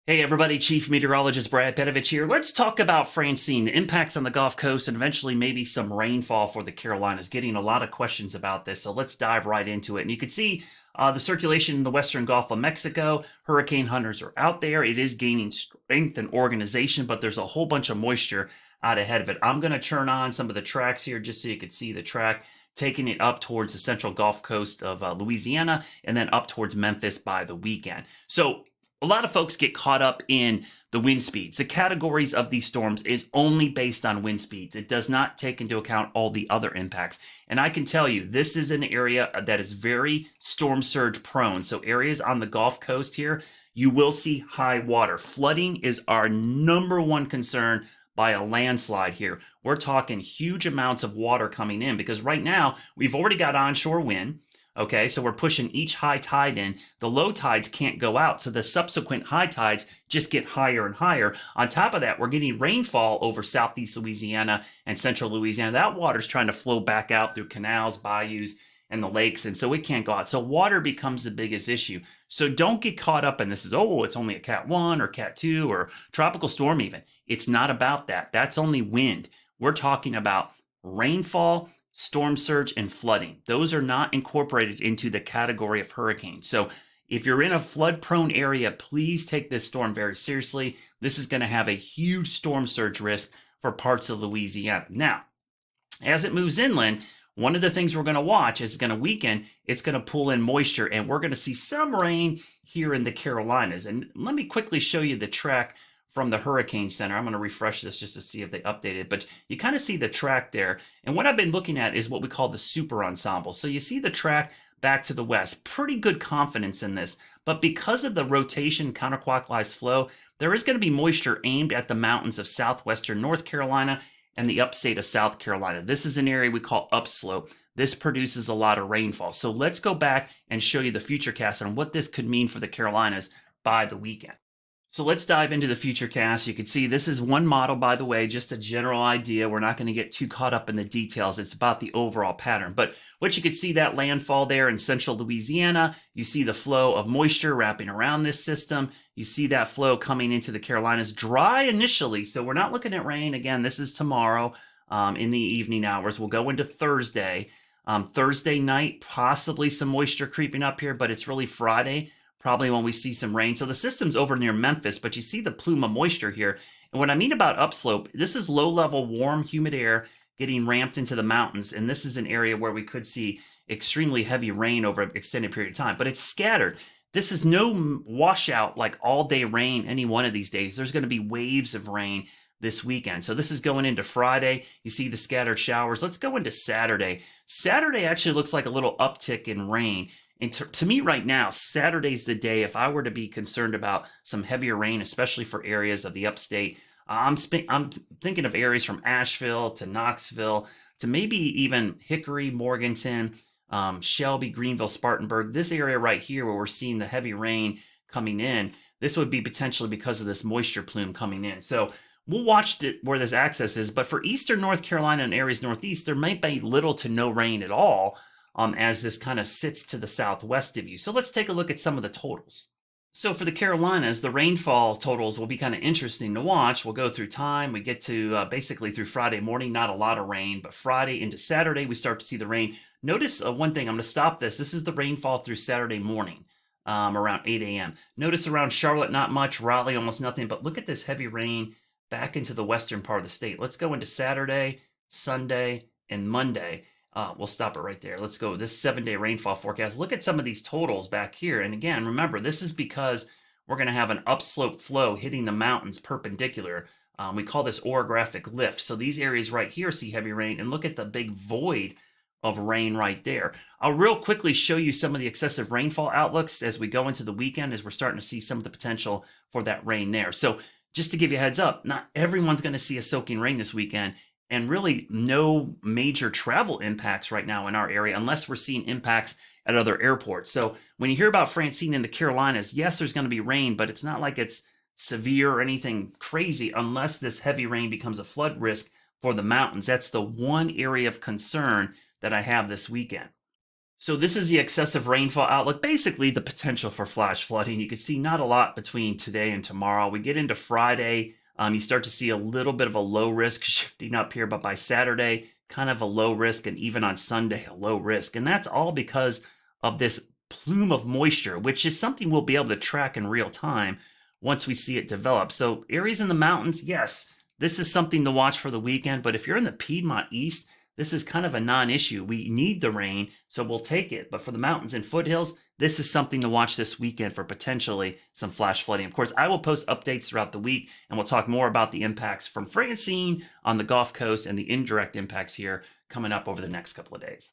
Hey everybody, Chief Meteorologist Brad Panovich here. Let's talk about Francine, the impacts on the Gulf Coast, and eventually maybe some rainfall for the Carolinas. Getting a lot of questions about this, so let's dive right into it. And you can see the circulation in the western Gulf of Mexico. Hurricane hunters are out there. It is gaining strength and organization, but there's a whole bunch of moisture out ahead of it. I'm going to turn on some of the tracks here just so you can see the track taking it up towards the central Gulf Coast of Louisiana and then up towards Memphis by the weekend. So a lot of folks get caught up in the wind speeds. The categories of these storms is only based on wind speeds. It does not take into account all the other impacts. And I can tell you, this is an area that is very storm surge prone. So areas on the Gulf Coast here, you will see high water. Flooding is our number one concern by a landslide here. We're talking huge amounts of water coming in because right now we've already got onshore wind. Okay, so we're pushing each high tide in. The low tides can't go out, so the subsequent high tides just get higher and higher. On top of that, we're getting rainfall over southeast Louisiana and central Louisiana. That water's trying to flow back out through canals, bayous, and the lakes, and so it can't go out. So water becomes the biggest issue. So don't get caught up in this as, oh, it's only a Cat 1 or Cat 2 or tropical storm even. It's not about that. That's only wind. We're talking about rainfall, storm surge, and flooding. Those are not incorporated into the category of hurricane. So if you're in a flood-prone area, please take this storm very seriously. This is going to have a huge storm surge risk for parts of Louisiana. Now, as it moves inland, one of the things we're going to watch is going to weaken. It's going to pull in moisture, and we're going to see some rain here in the Carolinas. And let me quickly show you the track from the Hurricane Center. I'm going to refresh this just to see if they updated, but you kind of see the track there. And what I've been looking at is what we call the super ensemble. So you see the track back to the west. Pretty good confidence in this, but because of the rotation counterclockwise flow, there is going to be moisture aimed at the mountains of southwestern North Carolina and the upstate of South Carolina. This is an area we call upslope. This produces a lot of rainfall. So let's go back and show you the futurecast on what this could mean for the Carolinas by the weekend. So let's dive into the futurecast. You can see this is one model, by the way, just a general idea. We're not going to get too caught up in the details. It's about the overall pattern. But what you can see, that landfall there in central Louisiana, you see the flow of moisture wrapping around this system. You see that flow coming into the Carolinas dry initially. So we're not looking at rain. Again, this is tomorrow in the evening hours. We'll go into Thursday. Thursday night, possibly some moisture creeping up here, but it's really Friday probably when we see some rain. So the system's over near Memphis, but you see the plume of moisture here. And what I mean about upslope, this is low-level, warm, humid air getting ramped into the mountains. And this is an area where we could see extremely heavy rain over an extended period of time, but it's scattered. This is no washout like all-day rain any one of these days. There's going to be waves of rain this weekend. So this is going into Friday. You see the scattered showers. Let's go into Saturday. Saturday actually looks like a little uptick in rain. And to me right now, Saturday's the day if I were to be concerned about some heavier rain, especially for areas of the upstate. I'm thinking of areas from Asheville to Knoxville to maybe even Hickory, Morganton, Shelby, Greenville, Spartanburg. This area right here where we're seeing the heavy rain coming in, this would be potentially because of this moisture plume coming in. So we'll watch where this access is. But for eastern North Carolina and areas northeast, there might be little to no rain at all as this kind of sits to the southwest of you. So let's take a look at some of the totals. So for the Carolinas, the rainfall totals will be kind of interesting to watch. We'll go through time. We get to basically through Friday morning, not a lot of rain, but Friday into Saturday, we start to see the rain. Notice one thing, I'm going to stop this. This is the rainfall through Saturday morning around 8 a.m. Notice around Charlotte, not much, Raleigh, almost nothing, but look at this heavy rain back into the western part of the state. Let's go into Saturday, Sunday, and Monday. We'll stop it right there. Let's go this 7-day rainfall forecast. Look at some of these totals back here. And again, remember, this is because we're going to have an upslope flow hitting the mountains perpendicular. We call this orographic lift. So these areas right here see heavy rain. And look at the big void of rain right there. I'll real quickly show you some of the excessive rainfall outlooks as we go into the weekend, as we're starting to see some of the potential for that rain there. So just to give you a heads up, not everyone's going to see a soaking rain this weekend. And really no major travel impacts right now in our area unless we're seeing impacts at other airports. So when you hear about Francine in the Carolinas, yes, there's going to be rain, but it's not like it's severe or anything crazy unless this heavy rain becomes a flood risk for the mountains. That's the one area of concern that I have this weekend. So this is the excessive rainfall outlook, basically the potential for flash flooding. You can see not a lot between today and tomorrow. We get into Friday, you start to see a little bit of a low risk shifting up here, but by Saturday, kind of a low risk, and even on Sunday, a low risk. And that's all because of this plume of moisture, which is something we'll be able to track in real time once we see it develop. So areas in the mountains, yes, this is something to watch for the weekend, but if you're in the Piedmont East, this is kind of a non-issue. We need the rain, so we'll take it. But for the mountains and foothills, this is something to watch this weekend for potentially some flash flooding. Of course, I will post updates throughout the week, and we'll talk more about the impacts from Francine on the Gulf Coast and the indirect impacts here coming up over the next couple of days.